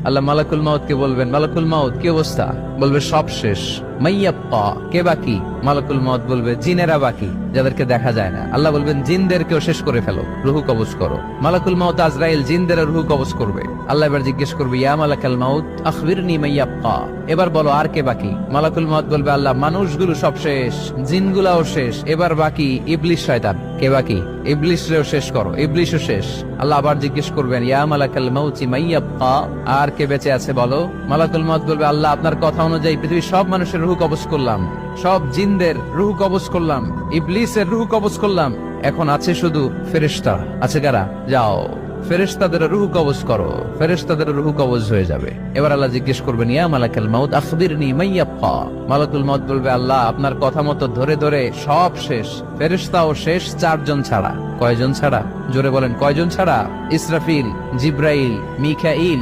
আল্লাহ মালাকুল মাউত কে বলবেন, মালাকুল মাউত কি অবস্থা? বলবে সব শেষ। মাইয়াব্বা, কে বাকি? মালাকুল মাউত বলবে জিনেরা বাকি, যাদেরকে দেখা যায় না। আল্লাহ বলবেন জিনদেরকেও শেষ করে ফেলো, রুহু কবজ করো। মালাকুল মাউত আজরাইল জিনদের রুহু কবজ করবে। আল্লাহ এবার জিজ্ঞেস করবে, ইয়া মালাকাল মাউত আখবিরনি মাইয়াব্বা, এবার বলো আর কে বাকি? মালাকুল মাউত বলবে, আল্লাহ মানুষগুলো সব শেষ, জিনগুলাও শেষ, এবার বাকি ইবলিস শয়তান। কে বাকি? ইবলিসরেও শেষ করো, ইবলিসও শেষ। আল্লাহ আবার জিজ্ঞেস করবেন, ইয়া মালাকাল মাউতি মাইয়াব্বা, আর কে বেঁচে আছে বলো? মালাকুল মাউত বলবে, আল্লাহ আপনার কথা অনুযায়ী পৃথিবীর সব মানুষের রুহু কবজ করলাম, সব জিনদের রুহু কবজ করলাম, ইবলিসের রুহু কবজ করলাম, এখন আছে শুধু ফেরেশতা। আছে কারা? যাও ফেরেশতাদের রুহু কবজ করো। ফেরেশতাদের রুহু কবজ হয়ে যাবে। এবার আল্লাহ জিজ্ঞেস করবেন, ইয়া মালাকাল মাউত আখবিরনি মাইয়াব্বা। মালাকুল মাউত বলবে, আল্লাহ আপনার কথা মতো ধরে ধরে সব শেষ, ফেরেশতাও শেষ, 4 জন ছাড়া। কয়জন ছাড়া? জোরে বলেন, কয়জন ছাড়া? ইসরাফিল, জিব্রাইল, মিকাইল,